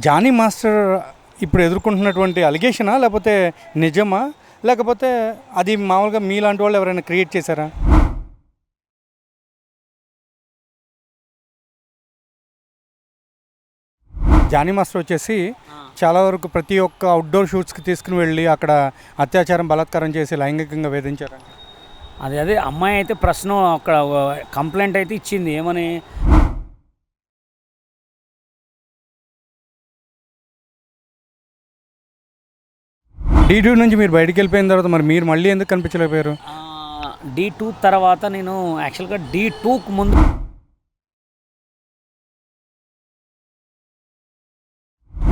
Johnny master ఇప్పుడు ఎదుర్కొంటున్నటువంటి అలిగేషనా, లేకపోతే నిజమా, లేకపోతే అది మామూలుగా మీలాంటి వాళ్ళు ఎవరైనా క్రియేట్ చేశారా? జానీ మాస్టర్ వచ్చేసి చాలా వరకు ప్రతి ఒక్క అవుట్డోర్ షూట్స్కి తీసుకుని వెళ్ళి అక్కడ అత్యాచారం, బలాత్కారం చేసి లైంగికంగా వేధించారు. అదే అమ్మాయి అయితే ప్రశ్న అక్కడ కంప్లైంట్ అయితే ఇచ్చింది. ఏమని? D2 నుంచి మీరు బయటికి వెళ్ళిపోయిన తర్వాత మరి మీరు మళ్ళీ ఎందుకు కనిపించలేకపోయారు? D2 తర్వాత నేను యాక్చువల్గా D2కు ముందు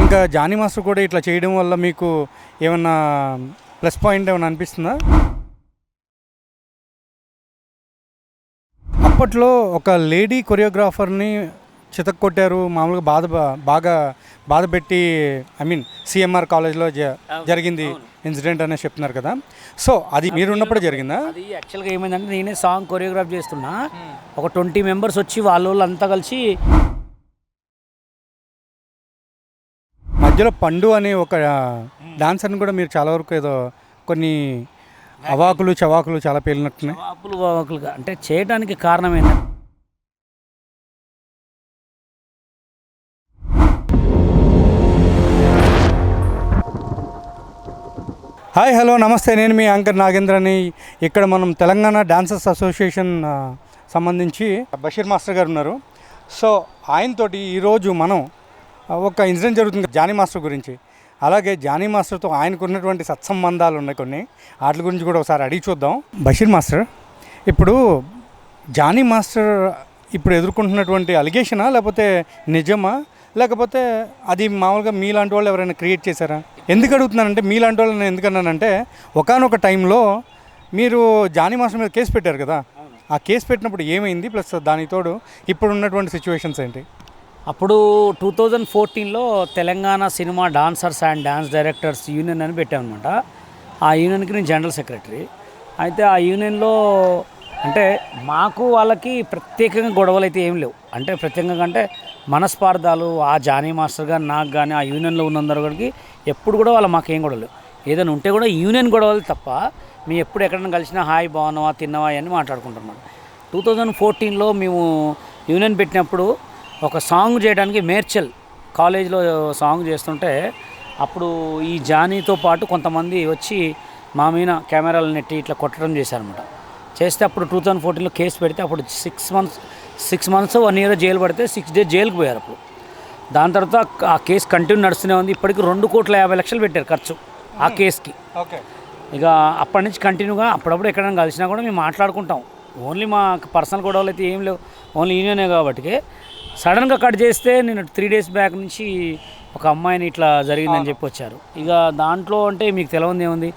ఇంకా జానీ మాస్టర్ కూడా ఇట్లా చేయడం వల్ల మీకు ఏమన్నా ప్లస్ పాయింట్ ఏమైనా అనిపిస్తుందా? అప్పట్లో ఒక లేడీ కొరియోగ్రాఫర్ని చితక్కొట్టారు, మామూలుగా బాగా బాధ పెట్టి, CMR కాలేజ్లో జరిగింది ఇన్సిడెంట్ అనేది చెప్తున్నారు కదా. సో అది మీరు ఉన్నప్పుడే జరిగిందా? అది యాక్చువల్గా ఏమైందంటే నేనే సాంగ్ కొరియోగ్రాఫ్ చేస్తున్నా. ఒక 20 మెంబర్స్ వచ్చి వాళ్ళంతా కలిసి మధ్యలో పండు అనే ఒక డాన్సర్ని కూడా మీరు చాలా వరకు ఏదో కొన్ని అవాకులు చవాకులు చాలా పేలినట్టున్నాయి. అవాకులుగా అంటే చేయడానికి కారణమైంది. హాయ్, హలో, నమస్తే. నేను మీ యాంకర్ నాగేంద్రని. ఇక్కడ మనం తెలంగాణ డాన్సర్స్ అసోసియేషన్ సంబంధించి బషీర్ మాస్టర్ గారు ఉన్నారు. సో ఆయనతోటి ఈరోజు మనం ఒక ఇన్సిడెంట్ జరుగుతుంది జానీ మాస్టర్ గురించి. అలాగే జానీ మాస్టర్తో ఆయనకు ఉన్నటువంటి సత్సంబంధాలు ఉన్నాయి కొన్ని, వాటి గురించి కూడా ఒకసారి అడిగి చూద్దాం. బషీర్ మాస్టర్, ఇప్పుడు జానీ మాస్టర్ ఇప్పుడు ఎదుర్కొంటున్నటువంటి అలిగేషనా, లేకపోతే నిజమా, లేకపోతే అది మామూలుగా మీలాంటి వాళ్ళు ఎవరైనా క్రియేట్ చేశారా? ఎందుకు అడుగుతున్నానంటే, మీలాంటి వాళ్ళు నేను ఎందుకన్నానంటే, ఒకానొక టైంలో మీరు జానీ మాస్టర్ మీద కేసు పెట్టారు కదా. ఆ కేసు పెట్టినప్పుడు ఏమైంది, ప్లస్ దానికి తోడు ఇప్పుడు ఉన్నటువంటి సిచ్యువేషన్స్ ఏంటి? అప్పుడు 2014లో Telangana cinema dancers and dance directors union అని పెట్టామన్నమాట. ఆ యూనియన్కి నేను జనరల్ సెక్రటరీ. అయితే ఆ యూనియన్లో అంటే మాకు వాళ్ళకి ప్రత్యేకంగా గొడవలు అయితే ఏం లేవు. అంటే ప్రత్యేకంగా అంటే మనస్పార్థాలు ఆ జానీ మాస్టర్ గారు నాకు కానీ ఆ యూనియన్లో ఉన్నందరికి ఎప్పుడు కూడా వాళ్ళ మాకేం గొడవలు. ఏదైనా ఉంటే కూడా యూనియన్ గొడవలు తప్ప మేము ఎప్పుడు ఎక్కడైనా కలిసినా హాయ్ బాగున్నావా తిన్నావా అని మాట్లాడుకుంటున్నాం. 2014లో మేము యూనియన్ పెట్టినప్పుడు ఒక సాంగ్ చేయడానికి మేడ్చల్ కాలేజ్లో సాంగ్ చేస్తుంటే అప్పుడు ఈ జానీతో పాటు కొంతమంది వచ్చి మా మీద కెమెరాలు నెట్టి ఇట్లా కొట్టడం చేశారనమాట. చేస్తే అప్పుడు 2014లో కేసు పెడితే అప్పుడు 6 months 1 year జైలు పడితే 6 days జైలుకి పోయారు. అప్పుడు దాని తర్వాత ఆ కేసు కంటిన్యూ నడుస్తూనే ఉంది. ఇప్పటికి 2,50,00,000 పెట్టారు ఖర్చు ఆ కేసుకి. ఇక అప్పటి నుంచి కంటిన్యూగా అప్పుడప్పుడు ఎక్కడైనా కలిసినా కూడా మేము మాట్లాడుకుంటాం. ఓన్లీ మా పర్సనల్ గొడవలు అయితే ఏం లేవు, ఓన్లీ యూనియనే కాబట్టి. సడన్గా కట్ చేస్తే నేను 3 days బ్యాక్ నుంచి ఒక అమ్మాయిని ఇట్లా జరిగిందని చెప్పి వచ్చారు. ఇక దాంట్లో అంటే మీకు తెలియదు ఏముంది,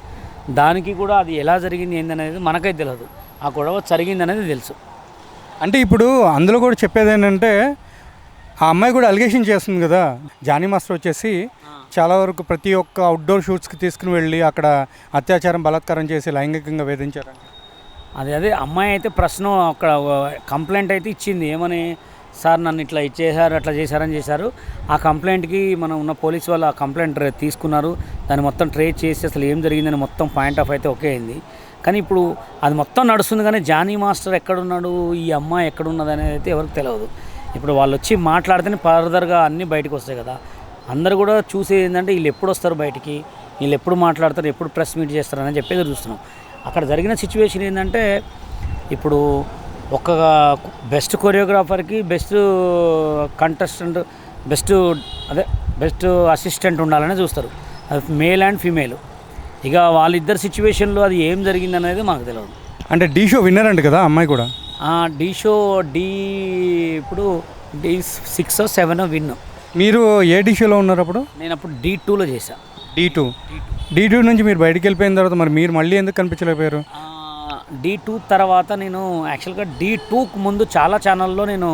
దానికి కూడా అది ఎలా జరిగింది ఏందనేది మనకైతే తెలియదు. ఆ గొడవ జరిగింది అనేది తెలుసు. అంటే ఇప్పుడు అందులో కూడా చెప్పేది ఏంటంటే, ఆ అమ్మాయి కూడా అలిగేషన్ చేస్తుంది కదా, జానీ మాస్టర్ వచ్చేసి చాలా వరకు ప్రతి ఒక్క అవుట్డోర్ షూట్స్కి తీసుకుని వెళ్ళి అక్కడ అత్యాచారం, బలాత్కారం చేసి లైంగికంగా వేధించారు. అదే అమ్మాయి అయితే ప్రశ్న అక్కడ కంప్లైంట్ అయితే ఇచ్చింది. ఏమని? సార్ నన్ను ఇట్లా ఇచ్చేసారు, అట్లా చేశారని చేశారు. ఆ కంప్లైంట్కి మనం ఉన్న పోలీసు వాళ్ళు ఆ కంప్లైంట్ తీసుకున్నారు. దాన్ని మొత్తం ట్రేస్ చేసి అసలు ఏం జరిగిందని మొత్తం పాయింట్ ఆఫ్ అయితే ఓకే అయింది. కానీ ఇప్పుడు అది మొత్తం నడుస్తుంది, కానీ జానీ మాస్టర్ ఎక్కడున్నాడు, ఈ అమ్మాయి ఎక్కడున్నది అనేది అయితే ఎవరికి తెలియదు. ఇప్పుడు వాళ్ళు వచ్చి మాట్లాడితేనే ఫర్దర్గా అన్నీ బయటకు వస్తాయి కదా. అందరూ కూడా చూసేది ఏంటంటే వీళ్ళు ఎప్పుడు వస్తారు బయటికి, వీళ్ళు ఎప్పుడు మాట్లాడతారు, ఎప్పుడు ప్రెస్ మీట్ చేస్తారు అని చెప్పేది చూస్తున్నాం. అక్కడ జరిగిన సిచ్యువేషన్ ఏంటంటే, ఇప్పుడు ఒక బెస్ట్ కొరియోగ్రాఫర్కి బెస్ట్ కంటెస్టెంట్ బెస్ట్ అసిస్టెంట్ ఉండాలని చూస్తారు, అది మేల్ అండ్ ఫీమేల్. ఇక వాళ్ళిద్దరు సిచ్యువేషన్లో అది ఏం జరిగింది అనేది మాకు తెలియదు. అంటే D షో విన్నర్ అంట కదా అమ్మాయి కూడా. D షో ఇప్పుడు D6 or 7 విన్. మీరు ఏ D షోలో ఉన్నారు అప్పుడు? నేను అప్పుడు D2లో చేశాను. D2 నుంచి మీరు బయటికి వెళ్ళిపోయిన తర్వాత మరి మీరు మళ్ళీ ఎందుకు కనిపించలేకపోయారు? D2 తర్వాత నేను యాక్చువల్గా D2కు ముందు చాలా ఛానల్లో నేను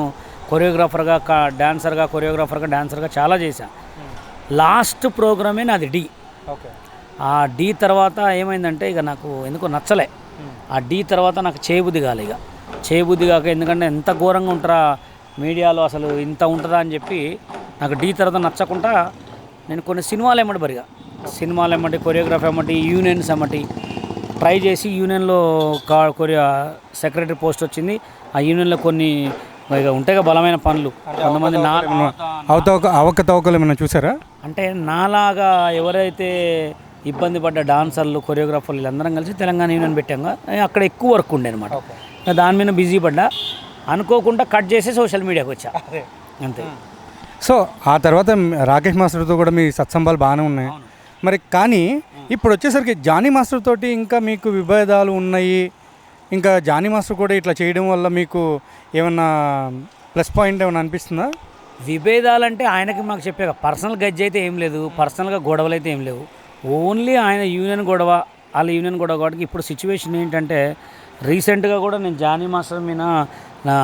కొరియోగ్రాఫర్గా డాన్సర్గా చాలా చేశాను. లాస్ట్ ప్రోగ్రామే నాది D. ఆ D తర్వాత ఏమైందంటే ఇక నాకు ఎందుకో నచ్చలే. ఆ D తర్వాత నాకు చేయబుద్ధి కాక, ఎందుకంటే ఎంత ఘోరంగా ఉంటారా మీడియాలో, అసలు ఇంత ఉంటుందా అని చెప్పి నాకు D తర్వాత నచ్చకుండా నేను కొన్ని సినిమాలు ఎమ్మటి బరిగా సినిమాలు ఎమ్మటి కొరియోగ్రఫీ ఎమ్మటి యూనియన్స్ ఎమ్మటి ట్రై చేసి యూనియన్లో కొరియా సెక్రటరీ పోస్ట్ వచ్చింది. ఆ యూనియన్లో కొన్ని ఇక ఉంటాయి బలమైన పనులు. కొంతమంది అవకతవకలు ఏమైనా చూసారా? అంటే నాలాగా ఎవరైతే ఇబ్బంది పడ్డ డాన్సర్లు కొరియోగ్రాఫర్లు వీళ్ళందరం కలిసి తెలంగాణ యూనియన్ పెట్టాము. అక్కడ ఎక్కువ వర్క్ ఉండే అనమాట. దాని మీద బిజీ పడ్డా, అనుకోకుండా కట్ చేసి సోషల్ మీడియాకి వచ్చా అంతే. సో ఆ తర్వాత రాకేష్ మాస్టర్తో కూడా మీ సత్సంబాలు బాగానే ఉన్నాయి మరి. కానీ ఇప్పుడు వచ్చేసరికి జానీ మాస్టర్ తోటి ఇంకా మీకు విభేదాలు ఉన్నాయి. ఇంకా జానీ మాస్టర్ కూడా ఇట్లా చేయడం వల్ల మీకు ఏమన్నా ప్లస్ పాయింట్ ఏమైనా అనిపిస్తుందా? విభేదాలంటే ఆయనకి మాకు చెప్పాక పర్సనల్ గజ్జి అయితే ఏం లేదు, పర్సనల్గా గొడవలు అయితే ఏం లేవు. ఓన్లీ ఆయన యూనియన్ గొడవ, వాళ్ళ యూనియన్ గొడవ కాబట్టి ఇప్పుడు సిచ్యువేషన్ ఏంటంటే రీసెంట్గా కూడా నేను జానీ మాస్టర్ మీద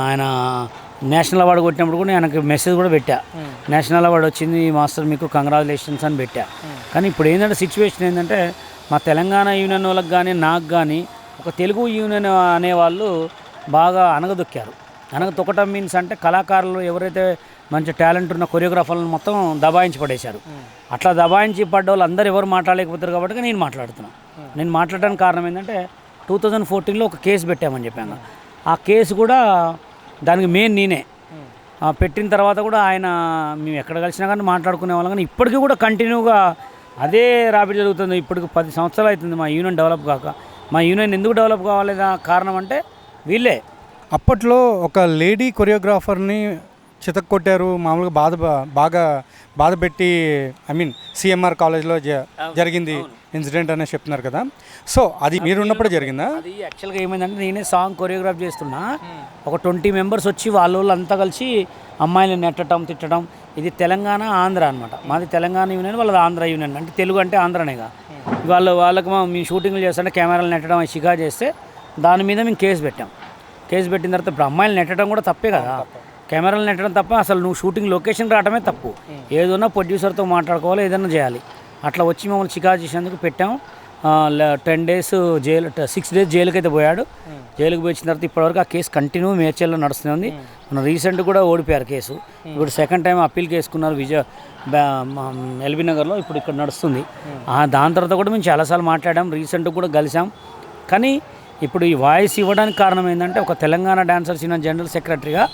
ఆయన నేషనల్ అవార్డు కొట్టినప్పుడు కూడా ఆయనకి మెసేజ్ కూడా పెట్టా. నేషనల్ అవార్డు వచ్చింది మాస్టర్, మీకు కంగ్రాచులేషన్స్ అని పెట్టా. కానీ ఇప్పుడు ఏంటంటే సిచ్యువేషన్ ఏంటంటే మా తెలంగాణ యూనియన్ వాళ్ళకి కానీ నాకు కానీ ఒక తెలుగు యూనియన్ అనేవాళ్ళు బాగా అనగదొక్కారు. అనగదొక్కటం మీన్స్ అంటే కళాకారులు ఎవరైతే మంచి టాలెంట్ ఉన్న కొరియోగ్రాఫర్లను మొత్తం దబాయించి పడేశారు. అట్లా దబాయించి పడ్డ వాళ్ళు అందరూ ఎవరు మాట్లాడలేకపోతారు కాబట్టి నేను మాట్లాడుతున్నాను. నేను మాట్లాడడానికి కారణం ఏంటంటే 2014లో ఒక కేసు పెట్టామని చెప్పాను. ఆ కేసు కూడా దానికి మెయిన్ నేనే పెట్టిన తర్వాత కూడా ఆయన మేము ఎక్కడ కలిసినా కానీ మాట్లాడుకునే వాళ్ళం. కానీ ఇప్పటికీ కూడా కంటిన్యూగా అదే రాబడి జరుగుతుంది. ఇప్పటికి 10 సంవత్సరాలు అవుతుంది మా యూనియన్ డెవలప్ కాక. మా యూనియన్ ఎందుకు డెవలప్ కావాలేదా కారణం అంటే వీళ్ళే. అప్పట్లో ఒక లేడీ కొరియోగ్రాఫర్ని చితక్కొట్టారు, మామూలుగా బాగా బాధ పెట్టి, సిఎంఆర్ కాలేజ్లో జరిగింది ఇన్సిడెంట్ అనేది చెప్తున్నారు కదా. సో అది మీరు ఉన్నప్పుడే జరిగిందా? అది యాక్చువల్గా ఏమైందంటే నేనే సాంగ్ కొరియోగ్రాఫ్ చేస్తున్నా. ఒక 20 మెంబర్స్ వచ్చి వాళ్ళంతా కలిసి అమ్మాయిని నెట్టడం తిట్టడం. ఇది తెలంగాణ ఆంధ్ర అనమాట. మాది తెలంగాణ యూనియన్, వాళ్ళది ఆంధ్ర యూనియన్. అంటే తెలుగు అంటే ఆంధ్రనేగా. వాళ్ళకి మేము షూటింగ్లు చేస్తుంటే కెమెరాలు నెట్టడం షికా చేస్తే దాని మీద మేము కేసు పెట్టాం. కేసు పెట్టిన తర్వాత ఇప్పుడు అమ్మాయిలు నెట్టడం కూడా తప్పే కదా. కెమెరాలు నెట్టడం తప్ప, అసలు నువ్వు షూటింగ్ లొకేషన్ రావడమే తప్పు. ఏదైనా ప్రొడ్యూసర్తో మాట్లాడుకోవాలి, ఏదైనా చేయాలి. అట్లా వచ్చి మమ్మల్ని షికారు చేసేందుకు పెట్టాం. 10 days జైలు, 6 days జైలుకి అయితే పోయాడు. జైలుకి పోయిన తర్వాత ఇప్పటివరకు ఆ కేసు కంటిన్యూ మేడ్చల్లో నడుస్తూనే ఉంది. మన రీసెంట్ కూడా ఓడిపోయారు కేసు. ఇప్పుడు సెకండ్ టైం అప్పీల్ చేసుకున్నారు ఎల్బీ నగర్లో. ఇప్పుడు ఇక్కడ నడుస్తుంది. దాని తర్వాత కూడా మేము చాలాసార్లు మాట్లాడాం, రీసెంట్గా కూడా కలిసాం. కానీ ఇప్పుడు ఈ వాయిస్ ఇవ్వడానికి కారణం ఏంటంటే ఒక తెలంగాణ డాన్సర్స్ యూనియన్ జనరల్ సెక్రటరీగా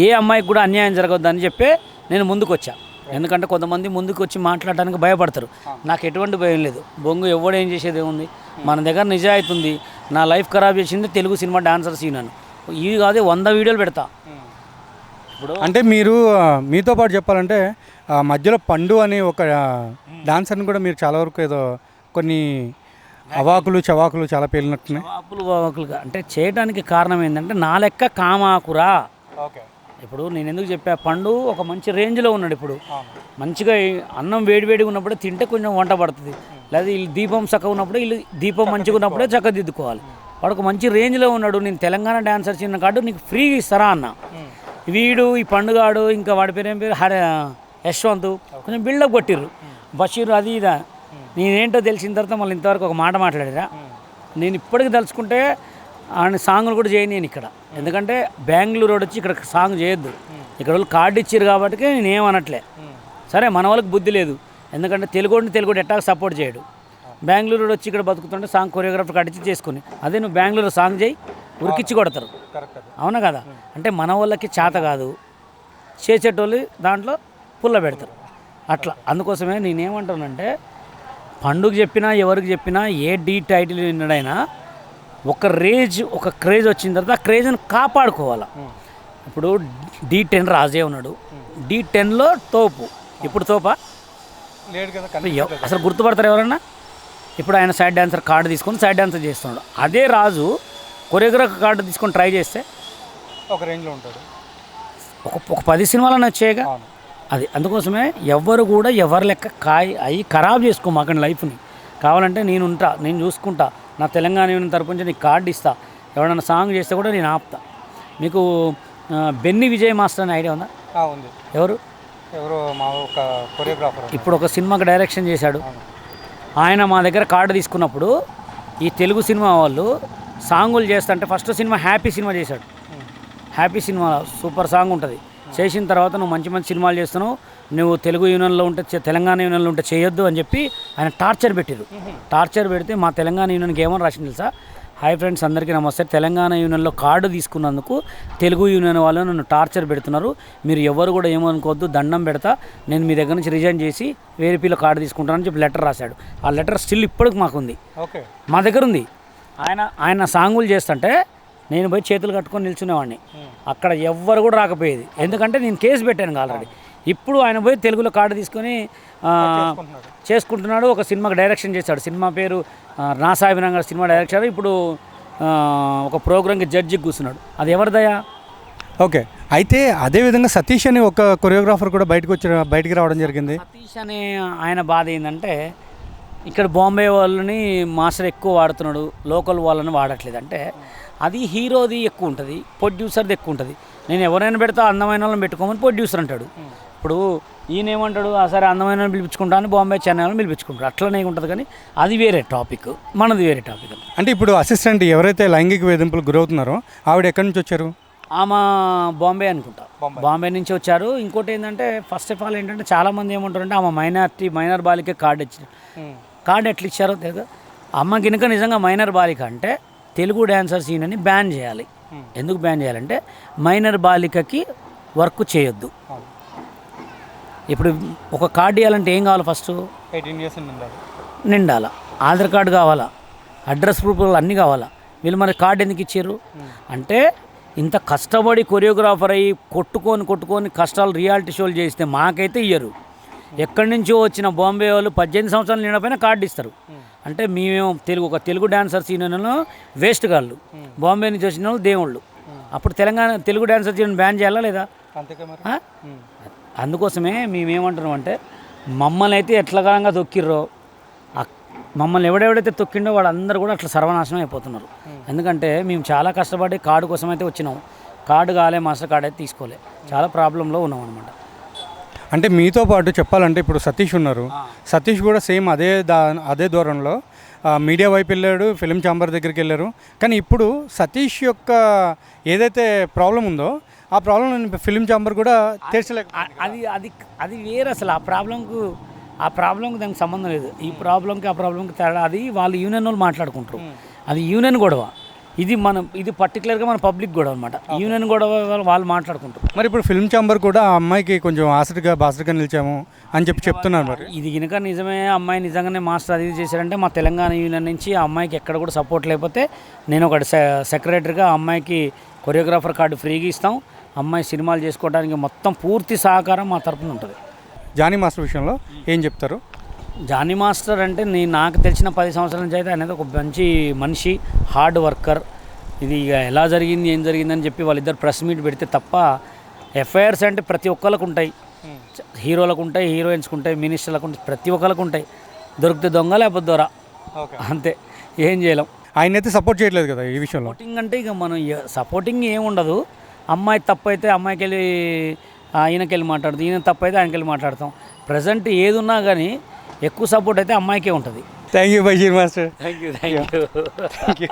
ఏ అమ్మాయికి కూడా అన్యాయం జరగొద్దని చెప్పి నేను ముందుకు వచ్చా. ఎందుకంటే కొంతమంది ముందుకు వచ్చి మాట్లాడడానికి భయపడతారు. నాకు ఎటువంటి భయం లేదు. బొంగు ఎవడు ఏం చేసేది ఏముంది, మన దగ్గర నిజాయితీ ఉంది. నా లైఫ్ ఖరాబ్ చేసింది తెలుగు సినిమా డాన్సర్స్ యూనియన్. ఇవి కాదు 100 వీడియోలు పెడతా. ఇప్పుడు అంటే మీరు మీతో పాటు చెప్పాలంటే మధ్యలో పండు అనే ఒక డాన్సర్ని కూడా మీరు చాలా వరకు ఏదో కొన్ని అవాకులు చవాకులు చాలా పేలినట్టున్నాయి. అవాకులుగా అంటే చేయడానికి కారణం ఏంటంటే నా లెక్క కామాకురా. ఇప్పుడు నేను ఎందుకు చెప్పా, పండు ఒక మంచి రేంజ్లో ఉన్నాడు. ఇప్పుడు మంచిగా అన్నం వేడివేడిగా ఉన్నప్పుడే తింటే కొంచెం వంట పడుతుంది. లేదా వీళ్ళు దీపం చక్కగా ఉన్నప్పుడు వీళ్ళు దీపం మంచిగా ఉన్నప్పుడే చక్కదిద్దుకోవాలి. వాడు ఒక మంచి రేంజ్లో ఉన్నాడు. నేను తెలంగాణ డాన్సర్ చిన్న కార్డు నీకు ఫ్రీగా ఇస్తారా అన్న. వీడు ఈ పండుగాడు ఇంకా వాడి పేరు ఏం పేరు యశ్వంత్ కొంచెం బిల్డప్ కొట్టిర్రు. బషీర్ అది ఇదా. నేనేంటో తెలిసిన తర్వాత మళ్ళీ ఇంతవరకు ఒక మాట మాట్లాడిరా. నేను ఇప్పటికి తలుచుకుంటే ఆయన సాంగ్లు కూడా చేయను నేను ఇక్కడ. ఎందుకంటే బెంగళూరు రోడ్ వచ్చి ఇక్కడ సాంగ్ చేయొద్దు. ఇక్కడ వాళ్ళు కార్డు ఇచ్చారు కాబట్టి నేను ఏమనట్లే. సరే మన వాళ్ళకి బుద్ధి లేదు. ఎందుకంటే తెలుగుని ఎట్లా సపోర్ట్ చేయడు. బెంగళూరు రోడ్ వచ్చి ఇక్కడ బతుకుతుంటే సాంగ్ కొరియోగ్రాఫర్ కార్డు ఇచ్చి చేసుకుని అదే నువ్వు బెంగళూరు సాంగ్ చేయి ఉరికిచ్చి కొడతారు. అవునా కదా. అంటే మన వాళ్ళకి చేత కాదు, చేసేటోళ్ళు దాంట్లో పుల్ల పెడతారు. అట్లా అందుకోసమే నేనేమంటానంటే పండుగ చెప్పినా ఎవరికి చెప్పినా ఏ డీ టైటిల్ విన్నాడైనా ఒక క్రేజ్ వచ్చిన తర్వాత ఆ క్రేజ్ని కాపాడుకోవాలి. ఇప్పుడు D10 రాజే ఉన్నాడు. D10లో తోపు. ఇప్పుడు తోపా అసలు గుర్తుపడతారు ఎవరన్నా? ఇప్పుడు ఆయన సైడ్ డాన్సర్ కార్డు తీసుకొని సైడ్ డాన్సర్ చేస్తున్నాడు. అదే రాజు కొరియోగ్రాఫర్ కార్డు తీసుకొని ట్రై చేస్తే ఒక రేంజ్లో ఉంటాడు. ఒక 10 సినిమాలను వచ్చాయిగా. అది అందుకోసమే ఎవరు కూడా ఎవరి లెక్క అవి ఖరాబ్ చేసుకోమాకండి లైఫ్ని. కావాలంటే నేను చూసుకుంటా. నా తెలంగాణ యూనియన్ తరపు నుంచి నీకు కార్డు ఇస్తా. ఎవరైనా సాంగ్ చేస్తే కూడా నేను ఆపుతా. మీకు బెన్నీ విజయ్ మాస్టర్ అనే ఐడియా ఉందా? ఉంది. ఎవరు మా ఒక కొరియోగ్రాఫర్. ఇప్పుడు ఒక సినిమాకి డైరెక్షన్ చేశాడు. ఆయన మా దగ్గర కార్డు తీసుకున్నప్పుడు ఈ తెలుగు సినిమా వాళ్ళు సాంగులు చేస్తుంటే ఫస్ట్ సినిమా హ్యాపీ సినిమా చేశాడు. హ్యాపీ సినిమా సూపర్ సాంగ్ ఉంటుంది. చేసిన తర్వాత నువ్వు మంచి మంచి సినిమాలు చేస్తున్నావు, నువ్వు తెలుగు యూనియన్లో ఉంటే తెలంగాణ యూనియన్లో ఉంటే చేయొద్దు అని చెప్పి ఆయన టార్చర్ పెట్టారు. టార్చర్ పెడితే మా తెలంగాణ యూనియన్కి ఏమని రాసింది తెలుసా? హాయ్ ఫ్రెండ్స్, అందరికీ నమస్తే. తెలంగాణ యూనియన్లో కార్డు తీసుకున్నందుకు తెలుగు యూనియన్ వాళ్ళు నన్ను టార్చర్ పెడుతున్నారు. మీరు ఎవరు కూడా ఏమనుకోవద్దు, దండం పెడతా, నేను మీ దగ్గర నుంచి రిజైన్ చేసి వేరేపీలో కార్డు తీసుకుంటానని చెప్పి లెటర్ రాశాడు. ఆ లెటర్ స్టిల్ ఇప్పటికి మాకుంది, మా దగ్గర ఉంది. ఆయన సాంగులు చేస్తుంటే నేను పోయి చేతులు కట్టుకొని నిల్చునేవాడిని. అక్కడ ఎవ్వరు కూడా రాకపోయేది, ఎందుకంటే నేను కేసు పెట్టాను ఆల్రెడీ. ఇప్పుడు ఆయన పోయి తెలుగులో కార్డు తీసుకొని చేసుకుంటున్నాడు. ఒక సినిమాకి డైరెక్షన్ చేశాడు. సినిమా పేరు నా సాయిబిరంగా సినిమా డైరెక్షన్. ఇప్పుడు ఒక ప్రోగ్రామ్కి జడ్జికి కూర్చున్నాడు. అది ఎవరిదయా? ఓకే. అయితే అదేవిధంగా సతీష్ అని ఒక కొరియోగ్రాఫర్ కూడా బయటికి రావడం జరిగింది. సతీష్ అనే ఆయన బాధ ఏంటంటే ఇక్కడ బాంబే వాళ్ళని మాస్టర్ ఎక్కువ వాడుతున్నాడు, లోకల్ వాళ్ళని వాడట్లేదు. అంటే అది హీరోది ఎక్కువ ఉంటుంది, ప్రొడ్యూసర్ది ఎక్కువ ఉంటుంది. నేను ఎవరైనా పెడతా అందమైన వాళ్ళని పెట్టుకోమని ప్రొడ్యూసర్ అంటాడు. ఇప్పుడు ఈయన ఏమంటాడు, సరే అందమైన వాళ్ళని పిలిపించుకుంటాను, బాంబే చెన్నై వాళ్ళని పిలిపించుకుంటాడు. అట్లనే ఉంటుంది. కానీ అది వేరే టాపిక్, మనది వేరే టాపిక్. అంటే ఇప్పుడు అసిస్టెంట్ ఎవరైతే లైంగిక వేధింపులకు గురవుతున్నారో ఆవిడ ఎక్కడి నుంచి వచ్చారు? ఆమె బాంబే అనుకుంటా, బాంబే నుంచి వచ్చారు. ఇంకోటి ఏంటంటే ఫస్ట్ ఆఫ్ ఆల్ ఏంటంటే చాలామంది ఏమంటారంటే ఆమె మైనర్ బాలికే కార్డు ఇచ్చారు. కార్డు ఎట్లా ఇచ్చారో తెలియదు. అమ్మ గినక నిజంగా మైనర్ బాలిక అంటే తెలుగు డాన్సర్స్ యూనియన్ని బ్యాన్ చేయాలి. ఎందుకు బ్యాన్ చేయాలంటే మైనర్ బాలికకి వర్క్ చేయొద్దు. ఇప్పుడు ఒక కార్డు ఇవ్వాలంటే ఏం కావాలి? ఫస్ట్ 18 years నిండాలా, ఆధార్ కార్డు కావాలా, అడ్రస్ ప్రూఫ్లు అన్నీ కావాలా. వీళ్ళు మరి కార్డు ఎందుకు ఇచ్చారు అంటే ఇంత కష్టపడి కొరియోగ్రాఫర్ అయ్యి కొట్టుకొని కష్టాలు రియాలిటీ షోలు చేస్తే మాకైతే ఇయ్యరు. ఎక్కడి నుంచో వచ్చిన బాంబే వాళ్ళు 18 సంవత్సరాలు నిండపైన కార్డు ఇస్తారు. అంటే మేమేమో ఒక తెలుగు డాన్సర్స్ యూనియన్ వేస్ట్ గాళ్ళు, బాంబే నుంచి వచ్చిన వాళ్ళు దేవుళ్ళు. అప్పుడు తెలుగు డాన్సర్స్ యూనియన్ బ్యాన్ చేయాలా లేదా? అందుకోసమే మేమేమంటున్నాం అంటే మమ్మల్ని అయితే ఎట్లగానంగా తొక్కిర్రో, మమ్మల్ని ఎవడెవడైతే తొక్కిండో వాళ్ళందరూ కూడా అట్లా సర్వనాశనం అయిపోతున్నారు. ఎందుకంటే మేము చాలా కష్టపడి కార్డు కోసం అయితే వచ్చినాం. కార్డు కాలే, మాస్టర్ కార్డు అయితే తీసుకోలే, చాలా ప్రాబ్లంలో ఉన్నాం అనమాట. అంటే మీతో పాటు చెప్పాలంటే ఇప్పుడు సతీష్ ఉన్నారు. సతీష్ కూడా సేమ్ అదే దూరంలో మీడియా వైపు వెళ్ళాడు, ఫిలిం ఛాంబర్ దగ్గరికి వెళ్ళారు. కానీ ఇప్పుడు సతీష్ యొక్క ఏదైతే ప్రాబ్లం ఉందో ఆ ప్రాబ్లం ఫిలిం ఛాంబర్ కూడా తీర్చలేక అది వేరే. అసలు ఆ ప్రాబ్లంకి దానికి సంబంధం లేదు. ఈ ప్రాబ్లంకి ఆ ప్రాబ్లంకి తేడా అది వాళ్ళు యూనియన్ వాళ్ళు మాట్లాడుకుంటారు. అది యూనియన్ గొడవ. ఇది పర్టికులర్గా మన పబ్లిక్ గొడవ అనమాట. యూనియన్ గొడవ వాళ్ళు మాట్లాడుకుంటారు. మరి ఇప్పుడు ఫిల్మ్ ఛాంబర్ కూడా ఆ అమ్మాయికి కొంచెం బాసటగా నిలిచాము అని చెప్తున్నారు. మరి ఇది కనుక నిజమే, అమ్మాయి నిజంగానే మాస్టర్ అది చేశారంటే మా తెలంగాణ యూనియన్ నుంచి ఆ అమ్మాయికి ఎక్కడ కూడా సపోర్ట్ లేకపోతే నేను ఒకటి సెక్రటరీగా ఆ అమ్మాయికి కొరియోగ్రాఫర్ కార్డు ఫ్రీగా ఇస్తాం. అమ్మాయి సినిమాలు చేసుకోవడానికి మొత్తం పూర్తి సహకారం మా తరపున ఉంటుంది. జానీ మాస్టర్ విషయంలో ఏం చెప్తారు? జానీ మాస్టర్ అంటే నాకు తెలిసిన 10 సంవత్సరాల నుంచి అయితే అనేది ఒక మంచి మనిషి, హార్డ్ వర్కర్. ఇది ఇక ఎలా జరిగింది ఏం జరిగిందని చెప్పి వాళ్ళిద్దరు ప్రెస్ మీట్ పెడితే తప్ప ఎఫ్ఐఆర్స్ అంటే ప్రతి ఒక్కరికి ఉంటాయి, హీరోలకు ఉంటాయి, హీరోయిన్స్కి ఉంటాయి, మినిస్టర్లకు ఉంటాయి, ప్రతి ఒక్కరికి ఉంటాయి. దొరికితే దొంగ లేకపోతే దొర, అంతే, ఏం చేయలేం. ఆయన అయితే సపోర్ట్ చేయట్లేదు కదా ఈ విషయంలో. సపోర్టింగ్ అంటే ఇక మనం సపోర్టింగ్ ఏముండదు. అమ్మాయి తప్పు అయితే అమ్మాయికి వెళ్ళి ఈయనకి వెళ్ళి మాట్లాడుతాం, ఈయన తప్పు అయితే ఆయనకి వెళ్ళి మాట్లాడతాం. ప్రజెంట్ ఏది ఉన్నా కానీ ఎక్కువ సపోర్ట్ అయితే అమ్మాయికే ఉంటుంది. Thank you Basheer master. Thank you.